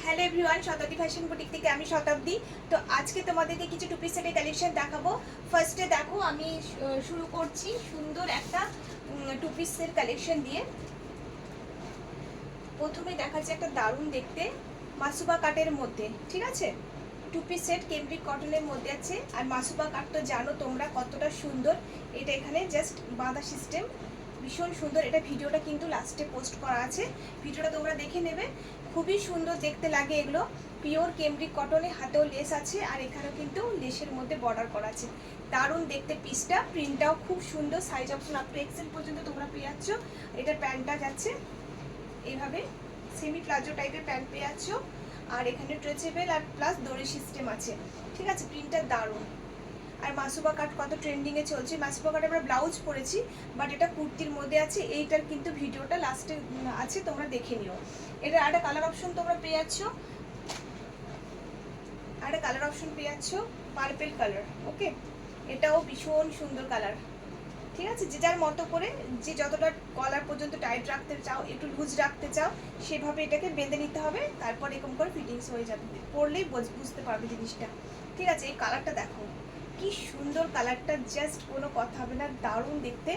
Hello everyone, শতাব্দী fashion boutique থেকে আমি শতাব্দী। তো আজকে তোমাদেরকে কিছু টু পিস সেটের কালেকশন দেখাবো। ফার্স্টে দেখো, আমি শুরু করছি সুন্দর একটা টু পিসের কালেকশন দিয়ে। প্রথমে দেখাচ্ছে একটা দারুণ দেখতে মাসুবা কাটের মধ্যে, ঠিক আছে। টু পিস সেট কেমব্রিক কটনের মধ্যে আছে। আর মাসুবা কাট তো জানো তোমরা কতটা সুন্দর। এটা এখানে জাস্ট বাঁধা সিস্টেম, ভীষণ সুন্দর। এটা ভিডিওটা কিন্তু লাস্টে পোস্ট করা আছে, ভিডিওটা তোমরা দেখে নেবে। খুবই সুন্দর দেখতে লাগে এগুলো। পিওর কেমব্রিক কটনে, হাতেও লেস আছে আর এখানেও কিন্তু লেসের মধ্যে বর্ডার করা আছে। দারুণ দেখতে পিসটা, প্রিন্টটাও খুব সুন্দর। Size option up to XL পর্যন্ত তোমরা পেয়ে যাচ্ছ। এটার প্যান্টটা যাচ্ছে এইভাবে, সেমি প্লাজো টাইপের প্যান্ট পেয়ে যাচ্ছ। আর এখানে স্ট্রেচেবল আর প্লাস দড়ি সিস্টেম আছে, ঠিক আছে। প্রিন্টটা দারুণ। আর মাসুবা কাট কত ট্রেন্ডিংয়ে চলছে। মাসুবা কাট আমরা ব্লাউজ পরেছি, বাট এটা কুর্তির মধ্যে আছে। এইটার কিন্তু ভিডিওটা লাস্টে আছে, তোমরা দেখে নিও। এটা একটা কালার অপশন তোমরা পেয়ে যাচ্ছ, একটা কালার অপশন পেয়ে যাচ্ছ পার্পেল কালার। ওকে, এটাও ভীষণ সুন্দর কালার, ঠিক আছে। যে যার মতো করে, যে যতটা কলার পর্যন্ত টাইট রাখতে চাও, একটু লুজ রাখতে চাও, সেভাবে এটাকে বেঁধে নিতে হবে। তারপর এরকম করে ফিটিংস হয়ে যাবে, পরলেই বুঝতে পারবে জিনিসটা, ঠিক আছে। এই কালারটা দেখো কি সুন্দর, কালারটা জাস্ট কোনো কথা হবে না, দারুণ দেখতে।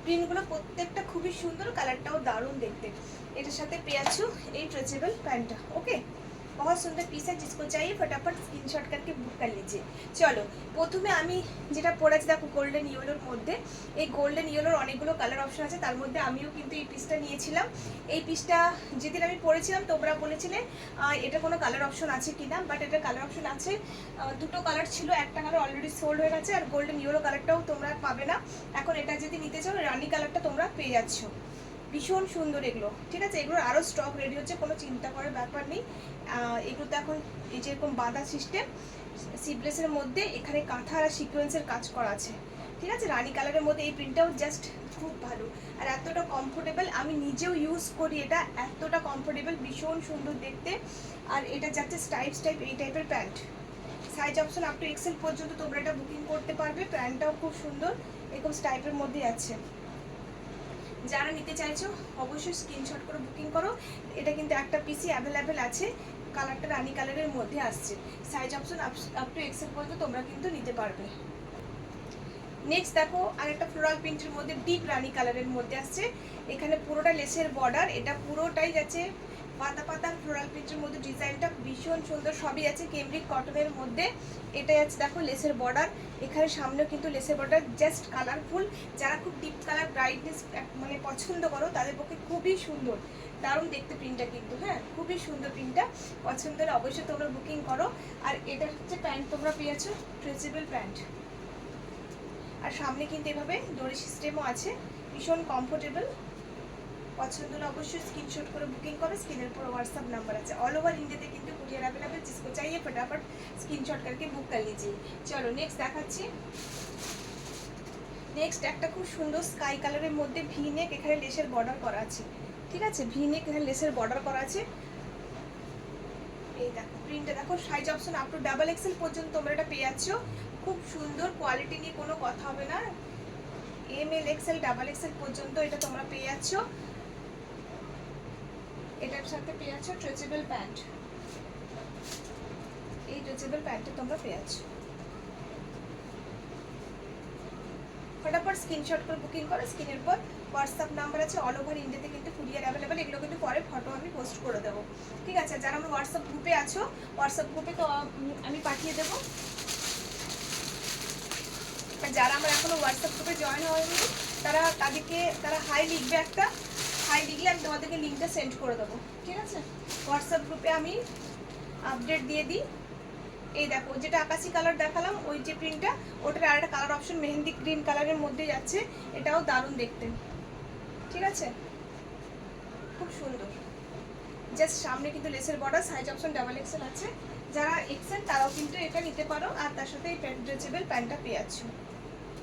প্রিন্টগুলো প্রত্যেকটা খুবই সুন্দর, কালারটাও দারুণ দেখতে। এটার সাথে পেয়ে যাচ্ছ এই স্ট্রেচেবল প্যান্টটা। ओके, बहुत सुंदर पीस है, जिसको चाहिए फटाफट स्क्रीनशॉट करके बुक कर लीजिए। চলো, প্রথমে আমি যেটা পরেছি দেখো গোল্ডেন ইয়েলোর মধ্যে। এই গোল্ডেন ইয়েলোর অনেকগুলো কালার অপশন আছে, তার মধ্যে আমিও কিন্তু এই পিসটা নিয়েছিলাম। এই পিসটা যেদিন আমি পরেছিলাম তোমরা বলেছিলে এটা কোনো কালার অপশন আছে কিনা, বাট এটার কালার অপশন আছে। দুটো কালার ছিল, একটা কালার অলরেডি সোল্ড হয়ে গেছে, আর গোল্ডেন ইয়েলো কালারটাও তোমরা পাবে না এখন। এটা যদি নিতে চাও রানি কালারটা তোমরা পেয়ে যাচ্ছ। ভীষণ সুন্দর এগুলো, ঠিক আছে। এগুলোর আরও স্টক রেডি হচ্ছে, কোনো চিন্তা করার ব্যাপার নেই। এগুলোতে এখন এই যেরকম বাঁধা সিস্টেম সিপ্লেসের মধ্যে এখানে কাঁথা আর সিকোয়েন্সের কাজ করা আছে, ঠিক আছে। রানি কালারের মধ্যে এই প্রিন্টটাও জাস্ট খুব ভালো আর এতটা কমফোর্টেবল। আমি নিজেও ইউজ করি এটা, এতটা কমফোর্টেবল, ভীষণ সুন্দর দেখতে। আর এটা যাচ্ছে স্টাইপ এই টাইপের pant. Size option up to XL পর্যন্ত তোমরা এটা বুকিং করতে পারবে। প্যান্টটাও খুব সুন্দর, এরকম স্টাইপের মধ্যে আছে। যারা নিতে চাইছো অবশ্যই স্ক্রিনশট করে বুকিং করো। এটা কিন্তু একটা পিসি অ্যাভেলেবেল আছে, কালারটা রানি কালারের মধ্যে আসছে। Size option up to XL পর্যন্ত তোমরা কিন্তু নিতে পারবে। নেক্সট দেখো আরেকটা ফ্লোরাল প্রিন্টের মধ্যে ডিপ রানি কালারের মধ্যে আসছে। এখানে পুরোটা লেসের বর্ডার, এটা পুরোটাই যাচ্ছে পাতা পাতা ফ্লোরাল প্রিন্টের মধ্যে। ডিজাইনটা ভীষণ সুন্দর, সবই আছে কেমব্রিক কটনের মধ্যে। এটাই আছে দেখো লেসের বর্ডার, এখানে সামনেও কিন্তু লেসের বর্ডার, জাস্ট কালারফুল। যারা খুব ডিপ কালার ব্রাইটনেস মানে পছন্দ করো তাদের পক্ষে খুবই সুন্দর, দারুণ দেখতে প্রিন্টটা কিন্তু। হ্যাঁ, খুবই সুন্দর প্রিন্টটা, পছন্দ হলে অবশ্যই তোমরা বুকিং করো। আর এটা হচ্ছে প্যান্ট, তোমরা পেয়েছো স্ট্রেচেবল প্যান্ট, আর সামনে কিন্তু এভাবে দড়ি সিস্টেমও আছে, ভীষণ কমফোর্টেবল। পছন্দ হলে অবশ্যই স্ক্রিনশট করে বুকিং করো। স্ক্রিনের পর হোয়াটসঅ্যাপ নাম্বার আছে, ऑल ओवर इंडिया কিন্তু কুরিয়ার अवेलेबल, जिसको चाहिए फटाफट स्क्रीनशॉट करके बुक कर लीजिए। চলো নেক্সট দেখাচ্ছি। নেক্সট একটা খুব সুন্দর স্কাই কালারের মধ্যে ভি নেক, এখানে লেসের বর্ডার করা আছে, ঠিক আছে। ভি নেক, এখানে লেসের বর্ডার করা আছে। এই দেখো প্রিন্টটা দেখো, size option up two double XL পর্যন্ত তোমরা এটা পেয়ে যাচ্ছ। খুব সুন্দর কোয়ালিটি নিয়ে কোনো কথা হবে না, M L XL double XL পর্যন্ত এটা তোমরা পেয়ে যাচ্ছ। এটার সাথে পেয়ে যাচ্ছ স্ট্রেচেবল প্যান্ট, এই স্ট্রেচেবল প্যান্টটা তোমরা পেয়ে যাচ্ছ। ফটাফট স্ক্রিনশট করে বুকিং করো। স্ক্রিনের পর হোয়াটসঅ্যাপ নাম্বার আছে, অল ওভার ইন্ডিয়াতে কিন্তু কুরিয়ার অ্যাভেলেবেল। এগুলো কিন্তু পরে ফটো আমি পোস্ট করে দেবো, ঠিক আছে। যারা আমার হোয়াটসঅ্যাপ গ্রুপে আছো, হোয়াটসঅ্যাপ গ্রুপে তো আমি পাঠিয়ে দেবো। যারা আমার এখনো হোয়াটসঅ্যাপ গ্রুপে জয়েন হয়নি তারা হাই লিখবে, একটা হাই লিখলে আমি তোমাদেরকে লিঙ্কটা সেন্ড করে দেবো, ঠিক আছে। হোয়াটসঅ্যাপ গ্রুপে আমি আপডেট দিয়ে দিই। এই দেখো যেটা আকাশি কালার দেখালাম, ওই যে প্রিন্টটা, ওটার আরেকটা কালার অপশন মেহেন্দি গ্রিন কালারের মধ্যে যাচ্ছে। এটাও দারুণ দেখতে, ঠিক আছে, খুব সুন্দর। জাস্ট সামনে কিন্তু লেসের border, size option double XL আছে। যারা এক্সেল তারাও কিন্তু এটা নিতে পারো। আর তার সাথে এই স্ট্রেচেবল প্যান্টটা পেয়ে যাচ্ছ।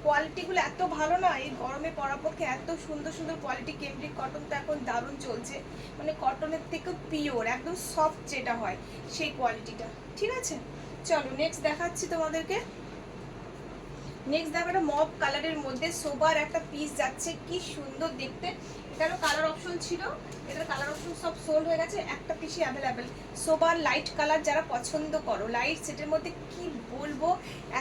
কোয়ালিটিগুলো এত ভালো না, এই গরমে পরার পক্ষে এত সুন্দর সুন্দর কোয়ালিটি। কেমব্রিক কটন তো এখন দারুণ চলছে, মানে কটনের থেকেও পিওর, একদম সফট যেটা হয় সেই কোয়ালিটিটা, ঠিক আছে। চলো নেক্সট দেখাচ্ছি তোমাদেরকে। নেক্সট দেখো একটা মব কালারের মধ্যে সোবার একটা পিস যাচ্ছে, কি সুন্দর দেখতে। এটারও কালার অপশন ছিল, এটার কালার অপশন সব সোল্ড হয়ে গেছে, একটা পিসই অ্যাভেলেবেল। সোবার লাইট কালার যারা পছন্দ করো, লাইট সেটের মধ্যে কি বলবো,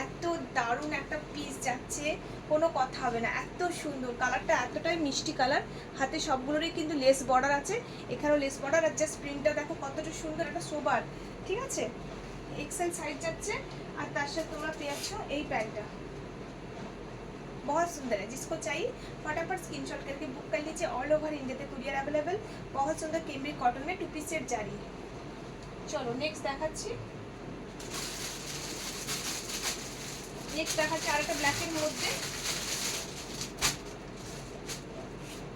এত দারুণ একটা পিস যাচ্ছে, কোনো কথা হবে না। এত সুন্দর কালারটা, এতটাই মিষ্টি কালার। হাতে সবগুলোরই কিন্তু লেস বর্ডার আছে, এখানেও লেস বর্ডার। আর জাস্ট প্রিন্টটা দেখো কতটা সুন্দর, একটা সোবার, ঠিক আছে। এক্সেল সাইজ যাচ্ছে। আর তার সাথে তোমরা পেয়ে যাচ্ছ এই প্যান্টটা, बहुत सुंदर है। जिसको चाहिए फटाफट स्क्रीनशॉट करके बुक कर लीजिए। ऑल ओवर इंडिया ते कुरियर अवेलेबल। बहुत सुंदर कैमरिक कॉटन में 2 पीस सेट जारी है। चलो नेक्स्ट দেখাচ্ছি। नेक्स्ट দেখাচ্ছি আরেকটা ব্ল্যাকের মধ্যে।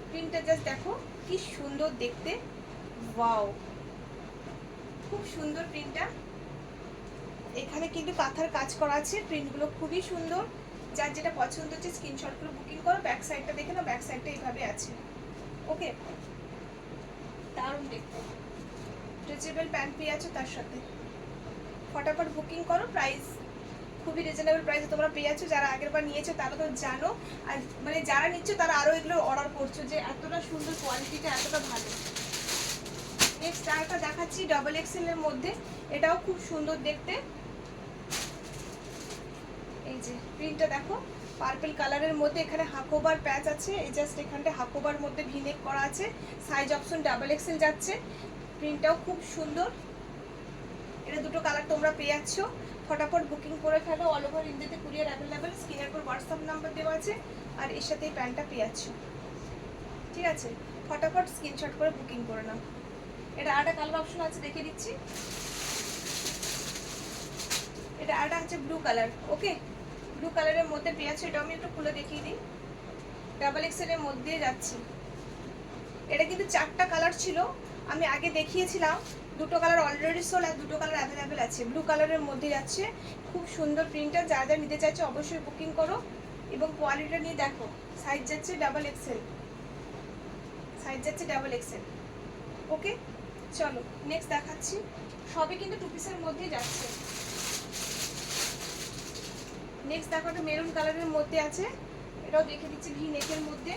প্রিন্টটা জাস্ট দেখো কি সুন্দর দেখতে, ওয়াও, খুব সুন্দর প্রিন্টটা। এখানে কিন্তু কাঁথার কাজ করা আছে, প্রিন্টগুলো খুবই সুন্দর। যার যেটা পছন্দ হচ্ছে স্ক্রিনশট করে বুকিং করো। ব্যাক সাইডটা দেখে নাও, ব্যাক সাইডটা এইভাবে আছে, ওকে। দারুণ দেখতে, স্ট্রেচেবল প্যান্ট পেয়ে আছো তার সাথে। ফটাফট বুকিং করো, প্রাইস খুবই রিজনেবল প্রাইসে তোমরা পেয়ে যাচ্ছ। যারা আগেরবার নিয়েছো তারা তো জানো, আর মানে যারা নিচ্ছ তারা আরও এগুলো অর্ডার করছো, যে এতটা সুন্দর কোয়ালিটিটা, এতটা ভালো। নেক্সট আরেকটা দেখাচ্ছি ডাবল এক্সেল এর মধ্যে, এটাও খুব সুন্দর দেখতে। এই যে প্রিন্টটা দেখো, পার্পল কালারের মধ্যে, এখানে হাকোবার প্যাচ আছে, এই জাস্ট এখানটা হাকোবার মধ্যে ভিনেক করা আছে। সাইজ অপশন ডাবল এক্সেল যাচ্ছে। প্রিন্টটাও খুব সুন্দর। এটা দুটো কালার তোমরা পেয়ে যাচ্ছ। ফটাফট বুকিং করে ফেলো। অল ওভার ইন্ডিয়াতে কুরিয়ার অ্যাভেলেবেল। স্ক্রিনের পর হোয়াটসঅ্যাপ নাম্বার দেওয়া আছে, আর এর সাথে এই প্যান্টটা পেয়ে যাচ্ছ, ঠিক আছে। ফটাফট স্ক্রিনশট করে বুকিং করে নাও। এটা আরেকটা কালার অপশন আছে, দেখে দিচ্ছি। এটা আরেকটা হচ্ছে ব্লু কালার, ওকে। ব্লু কালারের মধ্যে পেয়ে যাচ্ছ, এটা আমি একটু খুলে দেখিয়ে দিই। ডাবল এক্সেলের মধ্যে যাচ্ছি। এটা কিন্তু 4টা কালার ছিল, আমি আগে দেখিয়েছিলাম। দুটো কালার অলরেডি সোল, আর দুটো কালার অ্যাভেলেবেল আছে। ব্লু কালারের মধ্যে যাচ্ছে, খুব সুন্দর প্রিন্টটা। যা যা নিতে চাইছো অবশ্যই বুকিং করো, এবং কোয়ালিটিটা নিয়ে দেখো। সাইজ যাচ্ছে ডাবল এক্সেল, সাইজ যাচ্ছে ডাবল এক্সেল, ওকে। চলো নেক্সট দেখাচ্ছি। সবই কিন্তু 2 পিসের মধ্যে যাচ্ছে। নেক্সট দেখো একটা মেরুন কালারের মধ্যে আছে, এটাও দেখে দিচ্ছি ভি নেকের মধ্যে।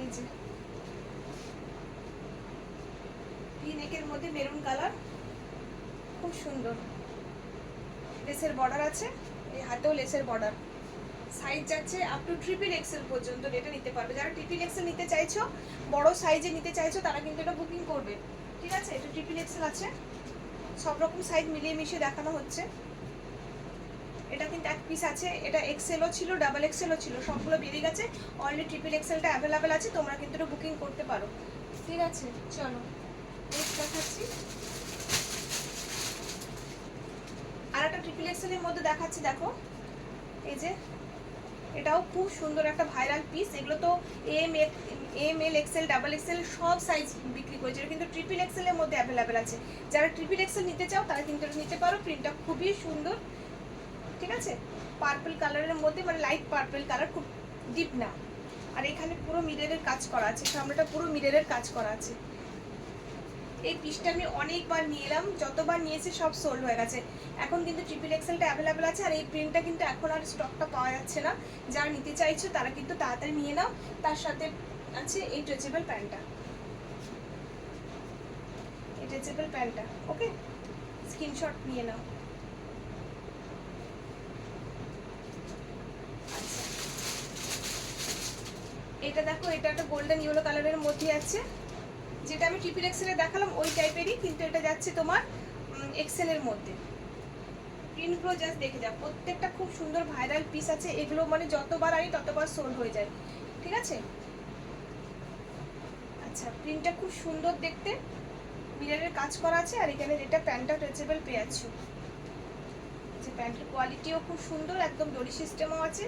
এই যে ভি নেকের মধ্যে মেরুন কালার, খুব সুন্দর। লেসের বর্ডার আছে, এই হাতেও লেসের বর্ডার। সাইজ যাচ্ছে আপ টু ট্রিপল এক্সেল পর্যন্ত এটা নিতে পারবে। যারা ট্রিপল এক্সেল নিতে চাইছো, বড় সাইজে নিতে চাইছো, তারা কিন্তু এটা বুকিং করবে, ঠিক আছে। এটা ট্রিপল এক্সেল আছে, সব রকম সাইজ মিলিয়ে মিশিয়ে দেখানো হচ্ছে। এটা কিন্তু এক পিস আছে, এটা এক্সেলও ছিল, ডাবল এক্সেলও ছিল, সবগুলো বেরিয়ে গেছে। অনলি ট্রিপল এক্সেলটা অ্যাভেলেবেল আছে, তোমরা কিন্তু এটা বুকিং করতে পারো, ঠিক আছে। চলো নেক্সট দেখাচ্ছি। আর একটা ট্রিপল এক্সেলের মধ্যে দেখাচ্ছি, দেখো। এই যে এটাও খুব সুন্দর একটা ভাইরাল পিস। এগুলো তো M L XL double XL সব সাইজ বিক্রি করেছে, এটা কিন্তু ট্রিপল এক্সেলের মধ্যে অ্যাভেলেবেল আছে। যারা ট্রিপল এক্সেল নিতে চাও তারা কিন্তু এটা নিতে পারো। প্রিন্টটা খুবই সুন্দর, ঠিক আছে। পার্পল কালারের মধ্যে, মানে লাইট পার্পল কালার, খুব ডিপ না। আর এখানে পুরো মিররের কাজ করা আছে, সামনেটা পুরো মিররের কাজ করা আছে। এই পিসটা আমি অনেকবার নিয়ে এলাম, যতবার নিয়েছি সব সোল্ড হয়ে গেছে। এখন কিন্তু ট্রিপল এক্সেলটা অ্যাভেলেবেল আছে, আর এই প্রিন্টটা কিন্তু এখন আর স্টকটা পাওয়া যাচ্ছে না। যারা নিতে চাইছো তারা কিন্তু তাড়াতাড়ি নিয়ে নাও। তার সাথে আছে এই স্ট্রেচেবল প্যান্টটা, এই স্ট্রেচেবল প্যান্টটা, ওকে। স্ক্রিনশট নিয়ে নাও। এটা দেখো, এটা একটা গোল্ডেন ইয়েলো কালারের মধ্যে আছে। যেটা আমি ট্রিপল এক্সেলে দেখালাম ওই টাইপেরই, কিন্তু এটা যাচ্ছে তোমার এক্সেলের মধ্যে। প্রিন্টগুলো জাস্ট দেখে যাও, প্রত্যেকটা খুব সুন্দর ভাইরাল পিস আছে। এগুলো মানে যতবার আনি ততবার সোল্ড হয়ে যায়, ঠিক আছে। আচ্ছা, প্রিন্টটা খুব সুন্দর দেখতে, মিররের কাজ করা আছে। আর এখানে যেটা প্যান্টটা স্ট্রেচেবল পেয়ে যাচ্ছ, যে প্যান্টের কোয়ালিটিও খুব সুন্দর, একদম দড়ি সিস্টেমও আছে।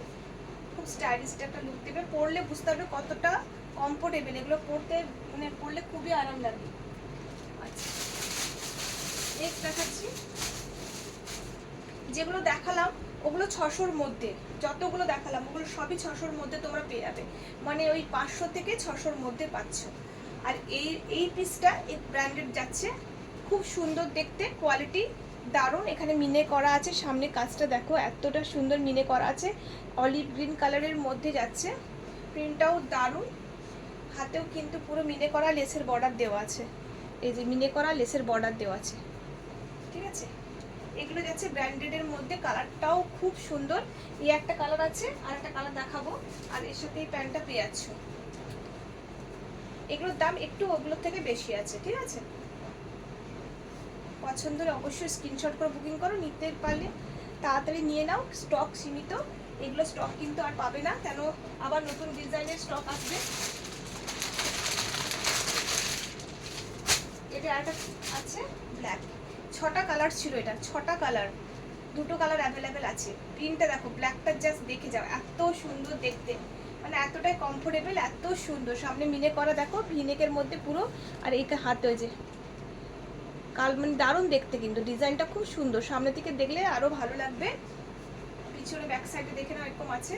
খুব স্টাইলিশ একটা লুক দেবে, পরলে বুঝতে পারবে কতটা কমফোর্টেবল। এগুলো পরতে মানে পরলে খুবই আরাম লাগে। আচ্ছা নেক্সট দেখাচ্ছি। যেগুলো দেখালাম ওগুলো 600-র মধ্যে, যতগুলো দেখালাম ওগুলো সবই 600-র মধ্যে তোমরা পেয়ে যাবে, মানে ওই 500 থেকে 600-র মধ্যে পাচ্ছ। আর এই পিসটা এই ব্র্যান্ডেড যাচ্ছে, খুব সুন্দর দেখতে, কোয়ালিটি দারুণ। এখানে মিনে করা আছে, সামনে কাজটা দেখো এতটা সুন্দর মিনে করা আছে, অলিভ গ্রিন কালারের মধ্যে যাচ্ছে, প্রিন্টটাও দারুণ। হাতেও কিন্তু পুরো মিনে করা লেসের বর্ডার দেওয়া আছে, এই যে মিনে করা লেসের বর্ডার দেওয়া আছে, ঠিক আছে। এগুলো যাচ্ছে ব্র্যান্ডেডের মধ্যে, কালারটাও খুব সুন্দর। এই একটা কালার আছে, আর একটা কালার দেখাবো, আর এর সাথে এই প্যান্টটা পেয়ে যাচ্ছ। এগুলোর দাম একটু ওগুলোর থেকে বেশি আছে, ঠিক আছে। পছন্দ হলে অবশ্যই স্ক্রিনশট করে বুকিং করো, নিতে পারলে তাড়াতাড়ি নিয়ে নাও, স্টক সীমিত। এগুলো স্টক কিন্তু আর পাবে না, কেন আবার নতুন ডিজাইনের স্টক আসবে। এটা একটা আছে ব্ল্যাক, 6টা কালার ছিল, এটা 6টা কালার, 2টো কালার অ্যাভেলেবেল আছে। প্রিন্টটা দেখো, ব্ল্যাকটা জাস্ট দেখে যাও, এত সুন্দর দেখতে, মানে এতটাই কমফোর্টেবল, এত সুন্দর। সামনে মিনে করা দেখো ভিনেকের মধ্যে পুরো, আর এই হাতে ওই যে কাল, মানে দারুণ দেখতে, কিন্তু ডিজাইনটা খুব সুন্দর, সামনে থেকে দেখলে আরো ভালো লাগবে। পিছনে ব্যাক সাইডে দেখে নাও এরকম আছে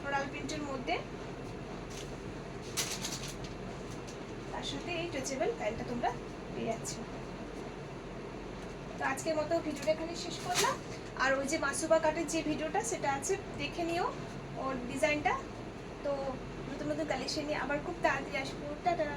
ফ্লোরাল প্রিন্টের মধ্যে, তার সাথে এই স্ট্রেচেবল প্যান্টটা তোমরা পেয়ে যাচ্ছ। তো আজকের মতো ভিডিওটা এখানে শেষ করলাম। আর ওই যে মাসুবা কাটের যে ভিডিওটা সেটা আছে, দেখে নিও ওর ডিজাইনটা। তো নতুন নতুন কালেকশন নিয়ে আবার খুব তাড়াতাড়ি আসবো। টাটা।